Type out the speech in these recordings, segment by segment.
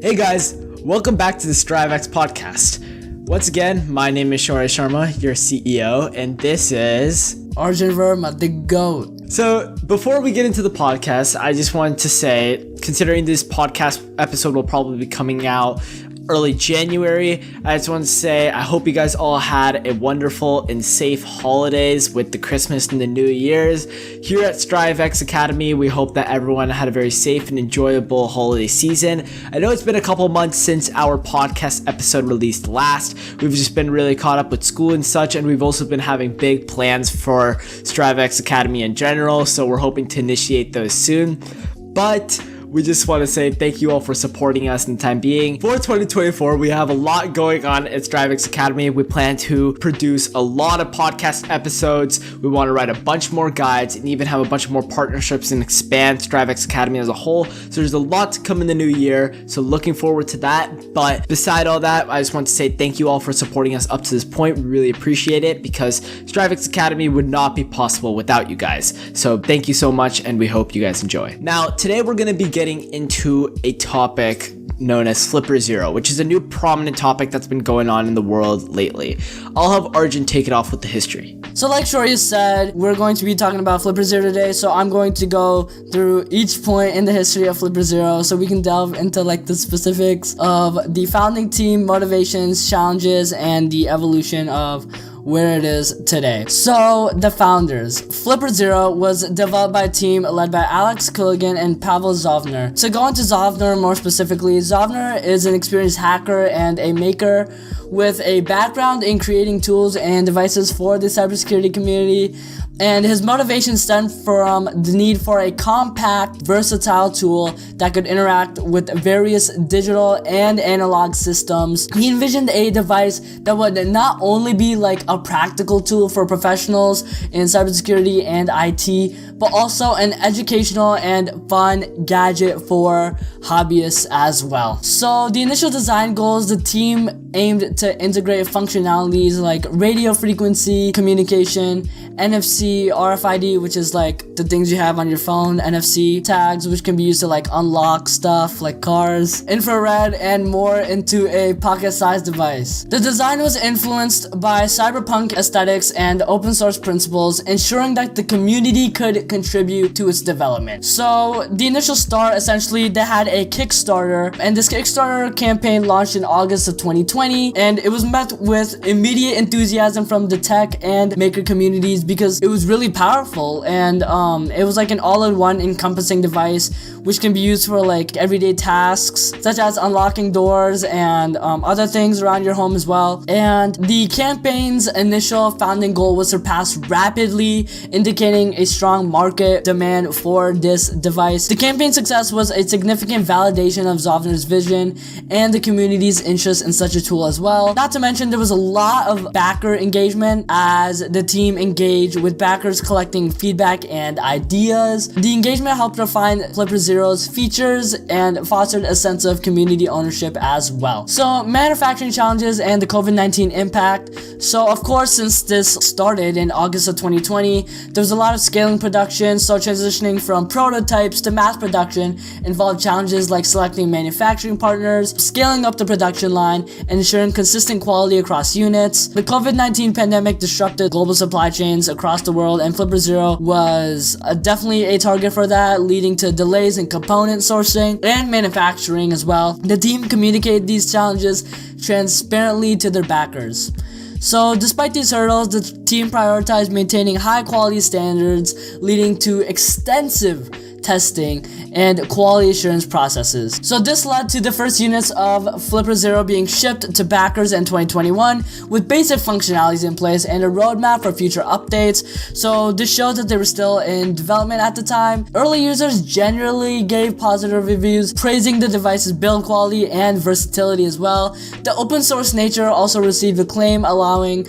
Hey guys, welcome back to the StriveX podcast. Once again, my name is Shorai Sharma, your CEO, and this is Arjun Verma, the GOAT. So before we get into the podcast, I just wanted to say, considering this podcast episode will probably be coming out early January, I just want to say I hope you guys all had a wonderful and safe holidays with the Christmas and the New Year's. Here at StriveX Academy, we hope that everyone had a very safe and enjoyable holiday season. I know it's been a couple months since our podcast episode released last. We've just been really caught up with school and such, and we've also been having big plans for StriveX Academy in general, so we're hoping to initiate those soon. But we just want to say thank you all for supporting us in the time being. For 2024, we have a lot going on at StriveX Academy. We plan to produce a lot of podcast episodes. We want to write a bunch more guides and even have a bunch more partnerships and expand StriveX Academy as a whole. So there's a lot to come in the new year. So looking forward to that. But beside all that, I just want to say thank you all for supporting us up to this point. We really appreciate it because StriveX Academy would not be possible without you guys. So thank you so much, and we hope you guys enjoy. Now, today we're going to be getting into a topic known as Flipper Zero, which is a new prominent topic that's been going on in the world lately. I'll have Arjun take it off with the history. So like Shorai said, we're going to be talking about Flipper Zero today, so I'm going to go through each point in the history of Flipper Zero so we can delve into like the specifics of the founding team, motivations, challenges, and the evolution of where it is today. So, the founders. Flipper Zero was developed by a team led by Alex Kulligan and Pavel Zovner. To go into Zovner more specifically, Zovner is an experienced hacker and a maker with a background in creating tools and devices for the cybersecurity community, and his motivation stemmed from the need for a compact, versatile tool that could interact with various digital and analog systems. He envisioned a device that would not only be like a practical tool for professionals in cybersecurity and IT, but also an educational and fun gadget for hobbyists as well. So the initial design goals, the team aimed to integrate functionalities like radio frequency communication, NFC, RFID, which is like the things you have on your phone, NFC tags, which can be used to like unlock stuff like cars, infrared, and more into a pocket-sized device. The design was influenced by cyberpunk aesthetics and open source principles, ensuring that the community could contribute to its development. So the initial start, essentially, they had a Kickstarter, and this Kickstarter campaign launched in August of 2020, and it was met with immediate enthusiasm from the tech and maker communities because it was really powerful, and it was like an all-in-one encompassing device which can be used for like everyday tasks such as unlocking doors and other things around your home as well. And the campaign's initial founding goal was surpassed rapidly, indicating a strong market demand for this device. The campaign's success was a significant validation of Zovner's vision and the community's interest in such a tool as well. Not to mention, there was a lot of backer engagement as the team engaged with backers collecting feedback and ideas. The engagement helped refine Flipper Zero's features and fostered a sense of community ownership as well. So, manufacturing challenges and the COVID-19 impact. So, of course, since this started in August of 2020, there was a lot of scaling production, so transitioning from prototypes to mass production involved challenges like selecting manufacturing partners, scaling up the production line, and ensuring consistent quality across units. The COVID-19 pandemic disrupted global supply chains across the world, and Flipper Zero was definitely a target for that, leading to delays in component sourcing and manufacturing as well. The team communicated these challenges transparently to their backers. So despite these hurdles, the team prioritized maintaining high quality standards, leading to extensive testing and quality assurance processes. So this led to the first units of Flipper Zero being shipped to backers in 2021 with basic functionalities in place and a roadmap for future updates. So this shows that they were still in development at the time. Early users generally gave positive reviews, praising the device's build quality and versatility as well. The open source nature also received acclaim, allowing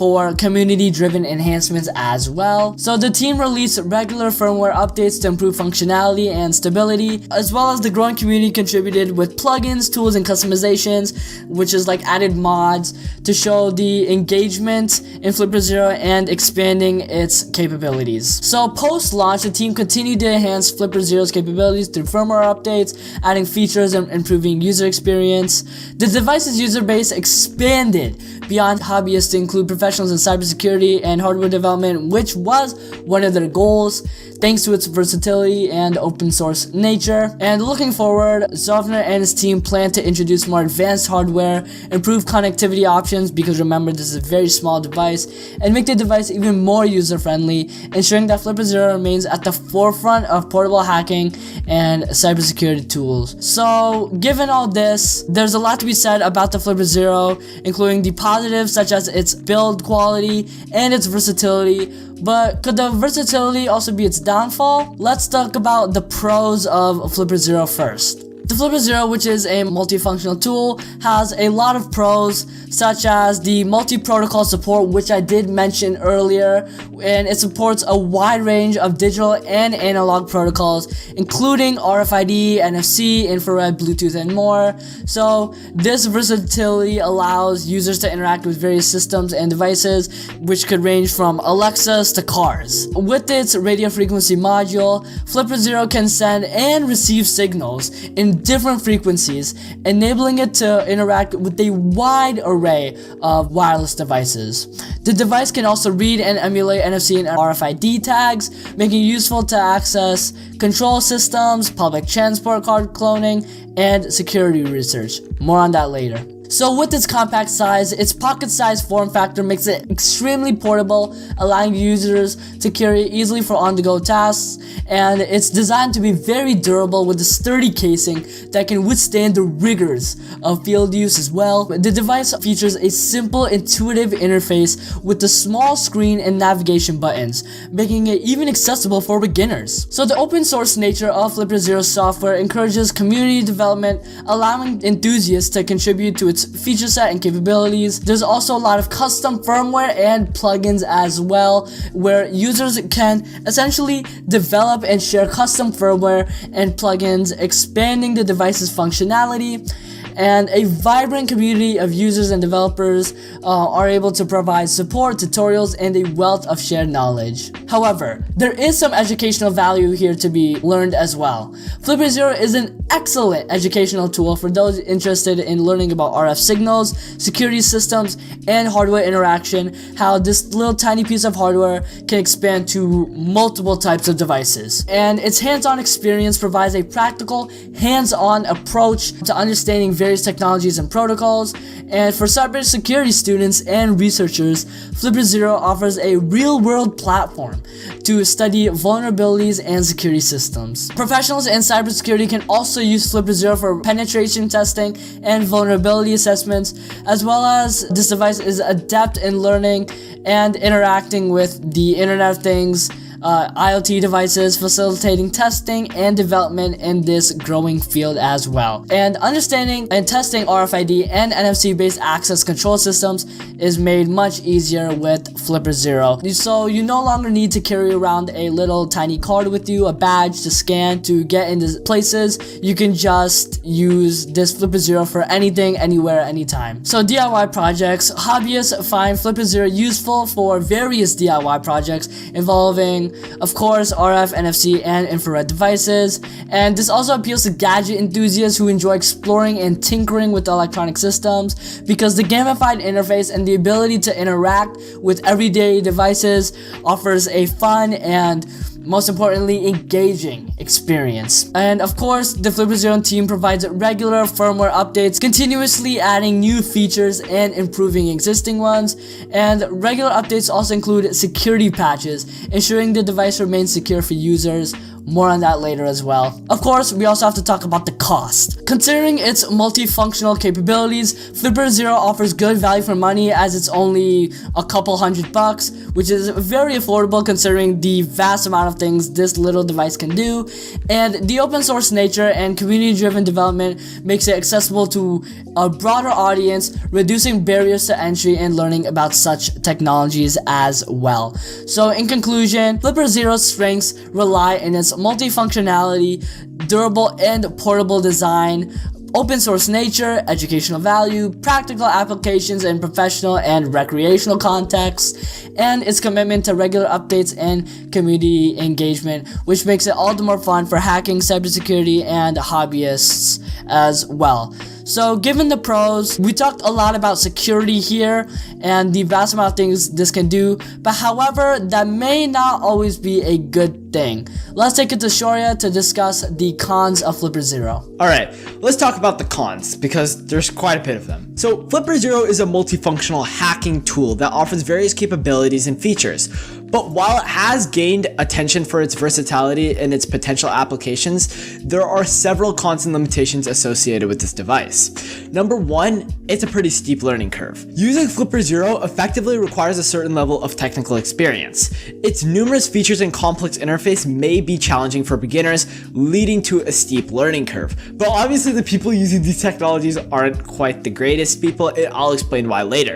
for community-driven enhancements as well. So the team released regular firmware updates to improve functionality and stability, as well as the growing community contributed with plugins, tools, and customizations, which is like added mods to show the engagement in Flipper Zero and expanding its capabilities. So post-launch, the team continued to enhance Flipper Zero's capabilities through firmware updates, adding features and improving user experience. The device's user base expanded beyond hobbyists to include professionals in cybersecurity and hardware development, which was one of their goals, thanks to its versatility and open source nature. And looking forward, Zofner and his team plan to introduce more advanced hardware, improve connectivity options, because remember, this is a very small device, and make the device even more user-friendly, ensuring that Flipper Zero remains at the forefront of portable hacking and cybersecurity tools. So, given all this, there's a lot to be said about the Flipper Zero, including the positives such as its build quality and its versatility. But could the versatility also be its downfall? Let's talk about the pros of Flipper Zero first. The Flipper Zero, which is a multifunctional tool, has a lot of pros, such as the multi-protocol support, which I did mention earlier, and it supports a wide range of digital and analog protocols, including RFID, NFC, infrared, Bluetooth, and more. So this versatility allows users to interact with various systems and devices, which could range from Alexas to cars. With its radio frequency module, Flipper Zero can send and receive signals in different frequencies, enabling it to interact with a wide array of wireless devices. The device can also read and emulate NFC and RFID tags, making it useful to access control systems, public transport card cloning, and security research. More on that later. So with its compact size, its pocket-sized form factor makes it extremely portable, allowing users to carry it easily for on-the-go tasks, and it's designed to be very durable with a sturdy casing that can withstand the rigors of field use as well. The device features a simple, intuitive interface with a small screen and navigation buttons, making it even accessible for beginners. So the open source nature of Flipper Zero software encourages community development, allowing enthusiasts to contribute to its feature set and capabilities. There's also a lot of custom firmware and plugins as well, where users can essentially develop and share custom firmware and plugins, expanding the device's functionality. And a vibrant community of users and developers are able to provide support, tutorials, and a wealth of shared knowledge. However, there is some educational value here to be learned as well. Flipper Zero is an excellent educational tool for those interested in learning about RF signals, security systems, and hardware interaction, how this little tiny piece of hardware can expand to multiple types of devices. And its hands-on experience provides a practical, hands-on approach to understanding various technologies and protocols. And for cybersecurity students and researchers, Flipper Zero offers a real-world platform to study vulnerabilities and security systems. Professionals in cybersecurity can also use Flipper Zero for penetration testing and vulnerability assessments, as well as this device is adept in learning and interacting with the Internet of Things, IoT devices, facilitating testing and development in this growing field as well. And understanding and testing RFID and NFC-based access control systems is made much easier with Flipper Zero. So you no longer need to carry around a little tiny card with you, a badge to scan to get into places. You can just use this Flipper Zero for anything, anywhere, anytime. So DIY projects. Hobbyists find Flipper Zero useful for various DIY projects involving, of course, RF, NFC, and infrared devices. And this also appeals to gadget enthusiasts who enjoy exploring and tinkering with electronic systems, because the gamified interface and the ability to interact with everyday devices offers a fun and, most importantly, engaging experience. And of course, the Flipper Zero team provides regular firmware updates, continuously adding new features and improving existing ones. And regular updates also include security patches, ensuring the device remains secure for users more on that later as well. Of course, we also have to talk about the cost. Considering its multifunctional capabilities, Flipper Zero offers good value for money as it's only a couple $100, which is very affordable considering the vast amount of things this little device can do. And the open source nature and community-driven development makes it accessible to a broader audience, reducing barriers to entry and learning about such technologies as well. So in conclusion, Flipper Zero's strengths rely in its multifunctionality, durable and portable design, open source nature, educational value, practical applications in professional and recreational contexts, and its commitment to regular updates and community engagement, which makes it all the more fun for hacking, cybersecurity, and hobbyists as well. So given the pros, we talked a lot about security here and the vast amount of things this can do, but however, that may not always be a good thing. Let's take it to Shoria to discuss the cons of Flipper Zero. Alright, let's talk about the cons because there's quite a bit of them. So Flipper Zero is a multifunctional hacking tool that offers various capabilities and features. But while it has gained attention for its versatility and its potential applications, there are several cons and limitations associated with this device. Number one, it's a pretty steep learning curve. Using Flipper Zero effectively requires a certain level of technical experience. Its numerous features and complex interface may be challenging for beginners, leading to a steep learning curve. But obviously the people using these technologies aren't quite the greatest people, and I'll explain why later.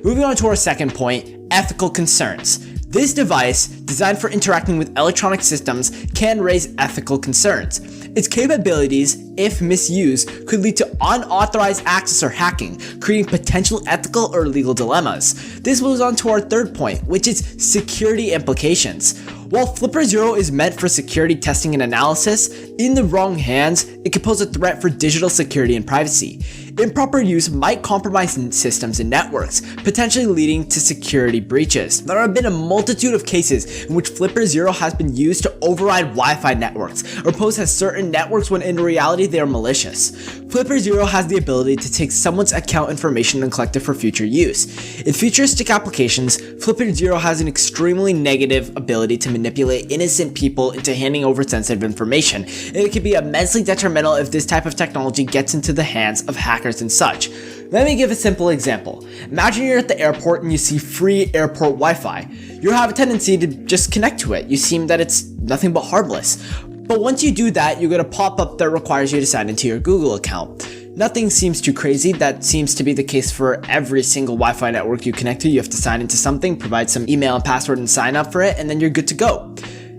Moving on to our second point, ethical concerns. This device, designed for interacting with electronic systems, can raise ethical concerns. Its capabilities, if misused, could lead to unauthorized access or hacking, creating potential ethical or legal dilemmas. This moves on to our third point, which is security implications. While Flipper Zero is meant for security testing and analysis, in the wrong hands, it could pose a threat for digital security and privacy. Improper use might compromise systems and networks, potentially leading to security breaches. There have been a multitude of cases in which Flipper Zero has been used to override Wi-Fi networks, or pose as certain networks when in reality they are malicious. Flipper Zero has the ability to take someone's account information and collect it for future use. In futuristic applications, Flipper Zero has an extremely negative ability to manipulate innocent people into handing over sensitive information, and it can be immensely detrimental if this type of technology gets into the hands of hackers and such. Let me give a simple example. Imagine you're at the airport and you see free airport Wi-Fi. You have a tendency to just connect to it. You seem that it's nothing but harmless. But once you do that, you get a pop-up that requires you to sign into your Google account. Nothing seems too crazy. That seems to be the case for every single Wi-Fi network you connect to. You have to sign into something, provide some email and password and sign up for it, and then you're good to go.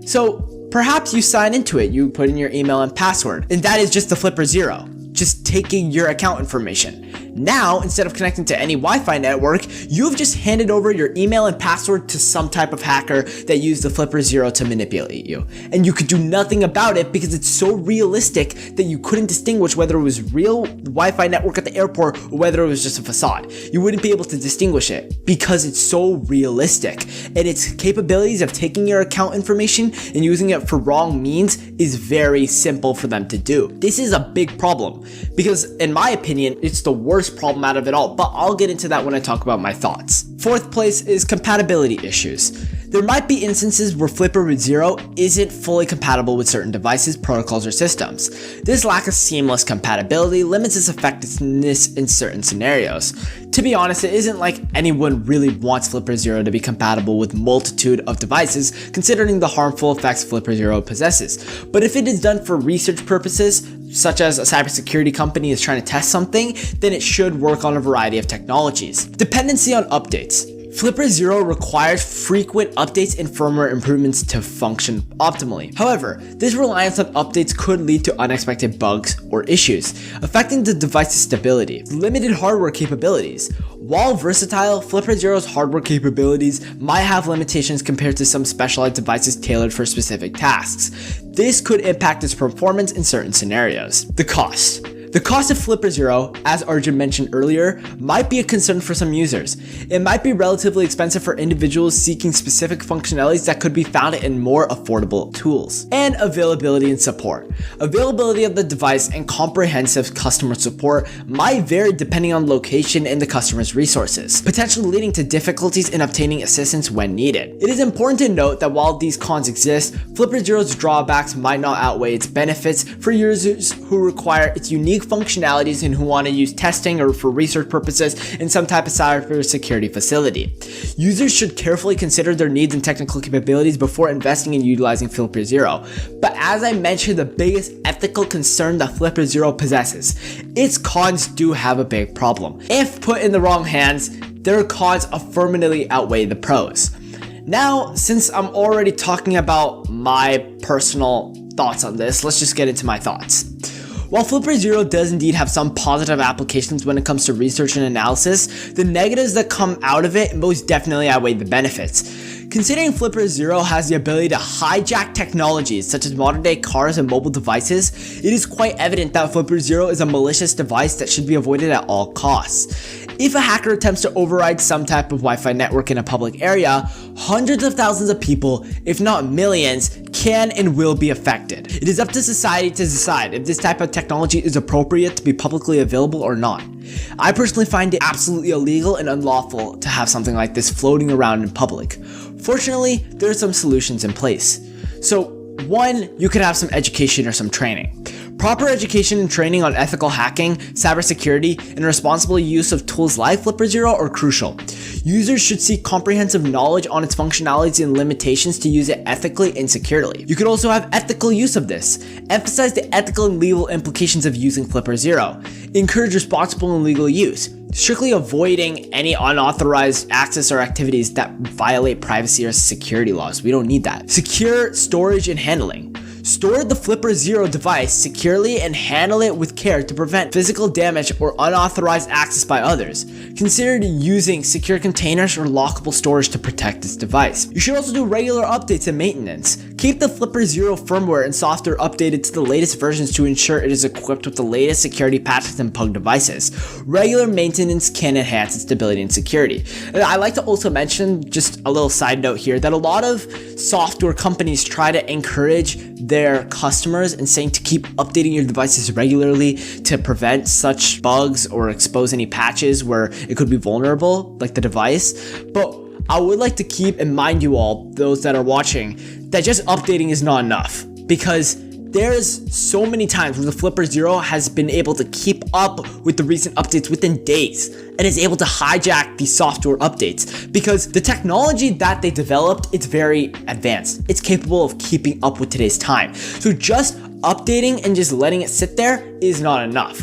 So perhaps you sign into it, you put in your email and password, and that is just the Flipper Zero, just taking your account information. Now, instead of connecting to any Wi-Fi network, you've just handed over your email and password to some type of hacker that used the Flipper Zero to manipulate you. And you could do nothing about it because it's so realistic that you couldn't distinguish whether it was real Wi-Fi network at the airport or whether it was just a facade. You wouldn't be able to distinguish it because it's so realistic. And its capabilities of taking your account information and using it for wrong means is very simple for them to do. This is a big problem because, in my opinion, it's the worst problem out of it all, but I'll get into that when I talk about my thoughts. Fourth place is compatibility issues. There might be instances where Flipper Zero isn't fully compatible with certain devices, protocols, or systems. This lack of seamless compatibility limits its effectiveness in certain scenarios. To be honest, it isn't like anyone really wants Flipper Zero to be compatible with multitude of devices, considering the harmful effects Flipper Zero possesses. But if it is done for research purposes, such as a cybersecurity company is trying to test something, then it should work on a variety of technologies. Dependency on updates. Flipper Zero requires frequent updates and firmware improvements to function optimally. However, this reliance on updates could lead to unexpected bugs or issues, affecting the device's stability. Limited hardware capabilities. While versatile, Flipper Zero's hardware capabilities might have limitations compared to some specialized devices tailored for specific tasks. This could impact its performance in certain scenarios. The cost. The cost of Flipper Zero, as Arjun mentioned earlier, might be a concern for some users. It might be relatively expensive for individuals seeking specific functionalities that could be found in more affordable tools. And availability and support. Availability of the device and comprehensive customer support might vary depending on location and the customer's resources, potentially leading to difficulties in obtaining assistance when needed. It is important to note that while these cons exist, Flipper Zero's drawbacks might not outweigh its benefits for users who require its unique functionalities and who want to use testing or for research purposes in some type of cybersecurity facility. Users should carefully consider their needs and technical capabilities before investing in utilizing Flipper Zero. But as I mentioned, the biggest ethical concern that Flipper Zero possesses, its cons do have a big problem. If put in the wrong hands, their cons affirmatively outweigh the pros. Now, since I'm already talking about my personal thoughts on this, let's just get into my thoughts. While Flipper Zero does indeed have some positive applications when it comes to research and analysis, the negatives that come out of it most definitely outweigh the benefits. Considering Flipper Zero has the ability to hijack technologies such as modern day cars and mobile devices, it is quite evident that Flipper Zero is a malicious device that should be avoided at all costs. If a hacker attempts to override some type of Wi-Fi network in a public area, hundreds of thousands of people, if not millions, can and will be affected. It is up to society to decide if this type of technology is appropriate to be publicly available or not. I personally find it absolutely illegal and unlawful to have something like this floating around in public. Fortunately, there are some solutions in place. So, one, you could have some education or some training. Proper education and training on ethical hacking, cybersecurity, and responsible use of tools like Flipper Zero are crucial. Users should seek comprehensive knowledge on its functionalities and limitations to use it ethically and securely. You could also have ethical use of this. Emphasize the ethical and legal implications of using Flipper Zero. Encourage responsible and legal use, strictly avoiding any unauthorized access or activities that violate privacy or security laws. We don't need that. Secure storage and handling. Store the Flipper Zero device securely and handle it with care to prevent physical damage or unauthorized access by others. Consider using secure containers or lockable storage to protect this device. You should also do regular updates and maintenance. Keep the Flipper Zero firmware and software updated to the latest versions to ensure it is equipped with the latest security patches and bug devices. Regular maintenance can enhance its stability and security. And I like to also mention, just a little side note here, that a lot of software companies try to encourage their customers and saying to keep updating your devices regularly to prevent such bugs or expose any patches where it could be vulnerable, like the device. But I would like to keep in mind, you all, those that are watching, that just updating is not enough, because there's so many times where the Flipper Zero has been able to keep up with the recent updates within days and is able to hijack these software updates because the technology that they developed, it's very advanced. It's capable of keeping up with today's time. So just updating and just letting it sit there is not enough.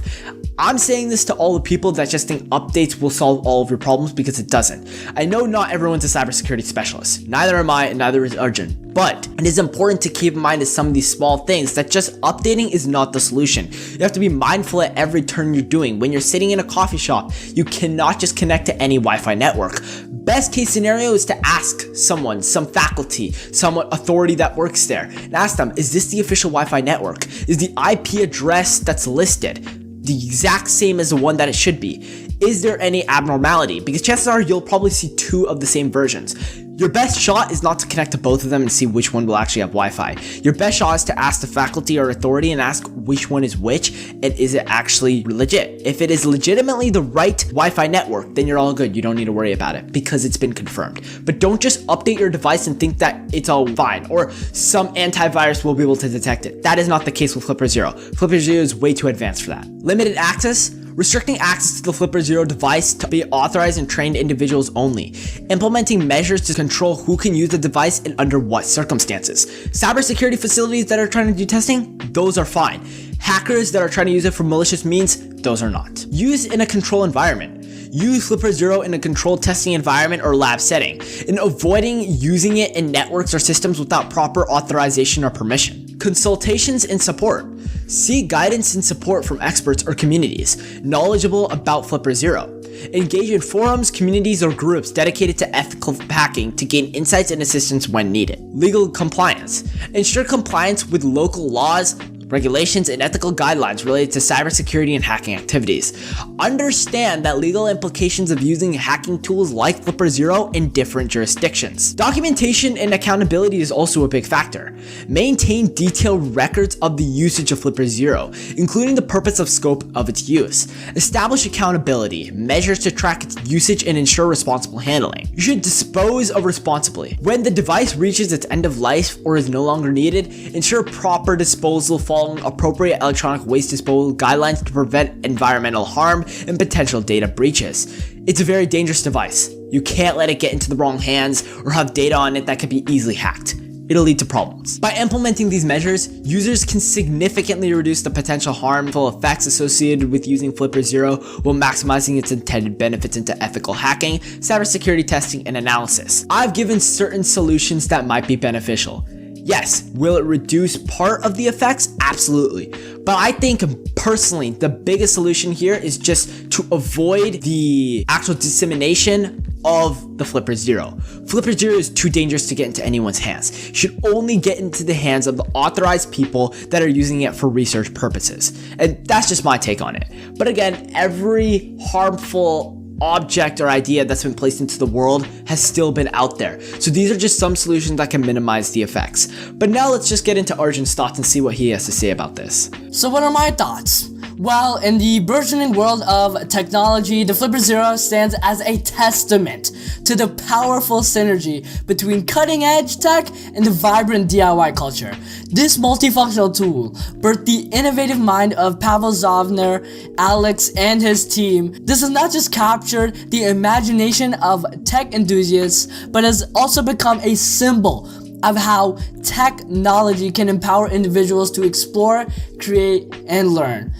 I'm saying this to all the people that just think updates will solve all of your problems, because it doesn't. I know not everyone's a cybersecurity specialist. Neither am I, and neither is Arjun. But it is important to keep in mind some of these small things that just updating is not the solution. You have to be mindful at every turn you're doing. When you're sitting in a coffee shop, you cannot just connect to any Wi-Fi network. Best case scenario is to ask someone, some faculty, some authority that works there, and ask them, is this the official Wi-Fi network? Is the IP address that's listed the exact same as the one that it should be? Is there any abnormality? Because chances are you'll probably see two of the same versions. Your best shot is not to connect to both of them and see which one will actually have Wi-Fi. Your best shot is to ask the faculty or authority and ask which one is which, and is it actually legit. If it is legitimately the right Wi-Fi network, then you're all good. You don't need to worry about it because it's been confirmed. But don't just update your device and think that it's all fine, or some antivirus will be able to detect it. That is not the case with Flipper Zero. Flipper Zero is way too advanced for that. Limited access. Restricting access to the Flipper Zero device to be authorized and trained individuals only. Implementing measures to control who can use the device and under what circumstances. Cybersecurity facilities that are trying to do testing, those are fine. Hackers that are trying to use it for malicious means, those are not. Use in a control environment. Use Flipper Zero in a controlled testing environment or lab setting, and avoiding using it in networks or systems without proper authorization or permission. Consultations and support. Seek guidance and support from experts or communities knowledgeable about Flipper Zero. Engage in forums, communities, or groups dedicated to ethical hacking to gain insights and assistance when needed. Legal compliance. Ensure compliance with local laws, regulations, and ethical guidelines related to cybersecurity and hacking activities. Understand that legal implications of using hacking tools like FlipperZero in different jurisdictions. Documentation and accountability is also a big factor. Maintain detailed records of the usage of FlipperZero, including the purpose of scope of its use. Establish accountability, measures to track its usage, and ensure responsible handling. You should dispose of responsibly. When the device reaches its end of life or is no longer needed, ensure proper disposal following appropriate electronic waste disposal guidelines to prevent environmental harm and potential data breaches. It's a very dangerous device. You can't let it get into the wrong hands or have data on it that can be easily hacked. It'll lead to problems. By implementing these measures, users can significantly reduce the potential harmful effects associated with using FlipperZero while maximizing its intended benefits into ethical hacking, cybersecurity testing, and analysis. I've given certain solutions that might be beneficial. Yes, will it reduce part of the effects? Absolutely. But I think personally, the biggest solution here is just to avoid the actual dissemination of the FlipperZero. FlipperZero is too dangerous to get into anyone's hands. It should only get into the hands of the authorized people that are using it for research purposes. And that's just my take on it. But again, every harmful object or idea that's been placed into the world has still been out there. So these are just some solutions that can minimize the effects. But now let's just get into Arjun's thoughts and see what he has to say about this. So what are my thoughts? Well, in the burgeoning world of technology, the FlipperZero stands as a testament to the powerful synergy between cutting-edge tech and the vibrant DIY culture. This multifunctional tool birthed the innovative mind of Pavel Zovner, Alex, and his team. This has not just captured the imagination of tech enthusiasts, but has also become a symbol of how technology can empower individuals to explore, create, and learn.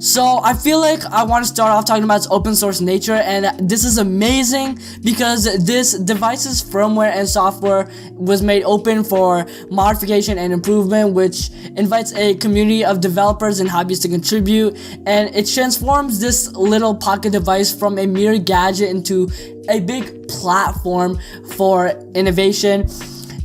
So I feel like I want to start off talking about its open source nature, and this is amazing because this device's firmware and software was made open for modification and improvement, which invites a community of developers and hobbyists to contribute, and it transforms this little pocket device from a mere gadget into a big platform for innovation.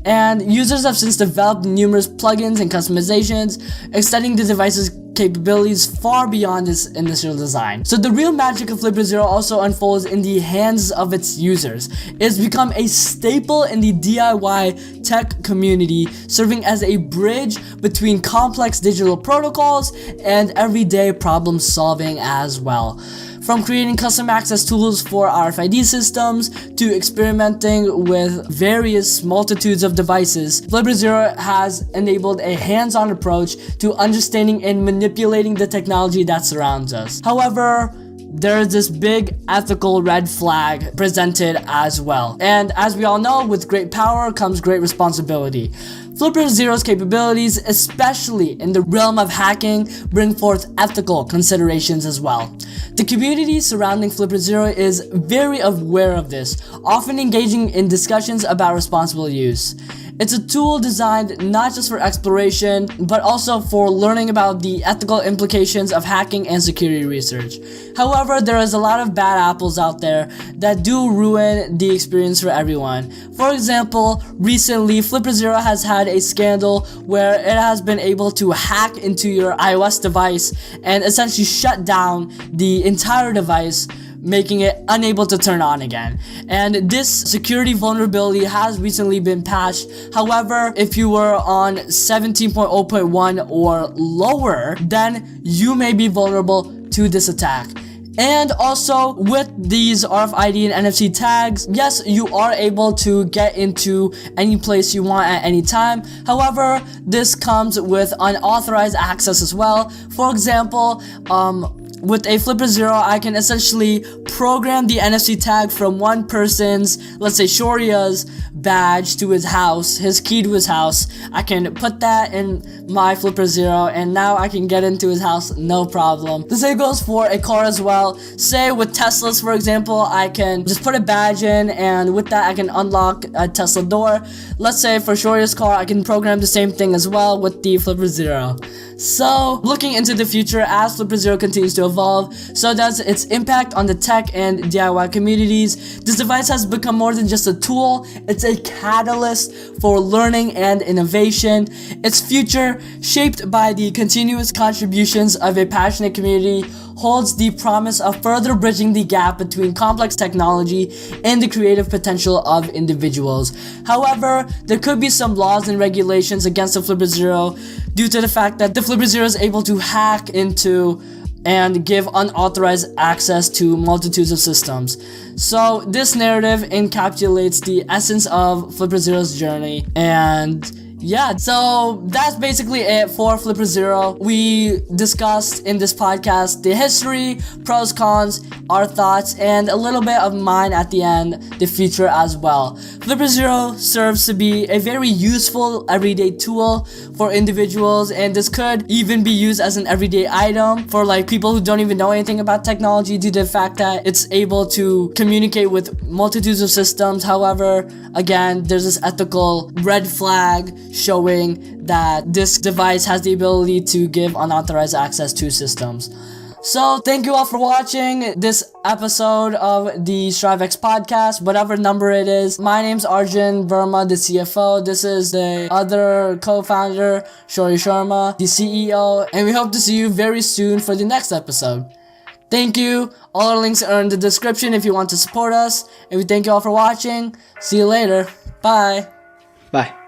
And users have since developed numerous plugins and customizations, extending the device's capabilities far beyond its initial design. So the real magic of FlipperZero also unfolds in the hands of its users. It's become a staple in the DIY tech community, serving as a bridge between complex digital protocols and everyday problem solving as well. From creating custom access tools for RFID systems to experimenting with various multitudes of devices, FlipperZero has enabled a hands-on approach to understanding and manipulating the technology that surrounds us. However, there is this big ethical red flag presented as well. And as we all know, with great power comes great responsibility. FlipperZero's capabilities, especially in the realm of hacking, bring forth ethical considerations as well. The community surrounding FlipperZero is very aware of this, often engaging in discussions about responsible use. It's a tool designed not just for exploration, but also for learning about the ethical implications of hacking and security research. However, there is a lot of bad apples out there that do ruin the experience for everyone. For example, recently, FlipperZero has had a scandal where it has been able to hack into your iOS device and essentially shut down the entire device, making it unable to turn on again. And this security vulnerability has recently been patched. However, if you were on 17.0.1 or lower, then you may be vulnerable to this attack. And also, with these RFID and NFC tags, yes, you are able to get into any place you want at any time. However, this comes with unauthorized access as well. For example, with a FlipperZero, I can essentially program the NFC tag from one person's, let's say Shoria's badge to his house, his key to his house. I can put that in my FlipperZero and now I can get into his house no problem. The same goes for a car as well. Say with Teslas, for example, I can just put a badge in and with that I can unlock a Tesla door. Let's say for Shoria's car, I can program the same thing as well with the FlipperZero. So, looking into the future, as FlipperZero continues to evolve, so does its impact on the tech and DIY communities. This device has become more than just a tool, it's a catalyst for learning and innovation. Its future, shaped by the continuous contributions of a passionate community, holds the promise of further bridging the gap between complex technology and the creative potential of individuals. However, there could be some laws and regulations against the Flipper Zero due to the fact that the Flipper Zero is able to hack into and give unauthorized access to multitudes of systems. So this narrative encapsulates the essence of Flipper Zero's journey, and yeah, so that's basically it for Flipper Zero. We discussed in this podcast the history, pros, cons, our thoughts, and a little bit of mine at the end, the future as well. Flipper Zero serves to be a very useful everyday tool for individuals, and this could even be used as an everyday item for like people who don't even know anything about technology due to the fact that it's able to communicate with multitudes of systems. However, again, there's this ethical red flag showing that this device has the ability to give unauthorized access to systems. So thank you all for watching this episode of the StriveX podcast, whatever number it is. My name's Arjun Verma, the CFO. This is the other co-founder, Shori Sharma, the CEO, and we hope to see you very soon for the next episode. Thank you. All our links are in the description if you want to support us, and we thank you all for watching. See you later. Bye. Bye.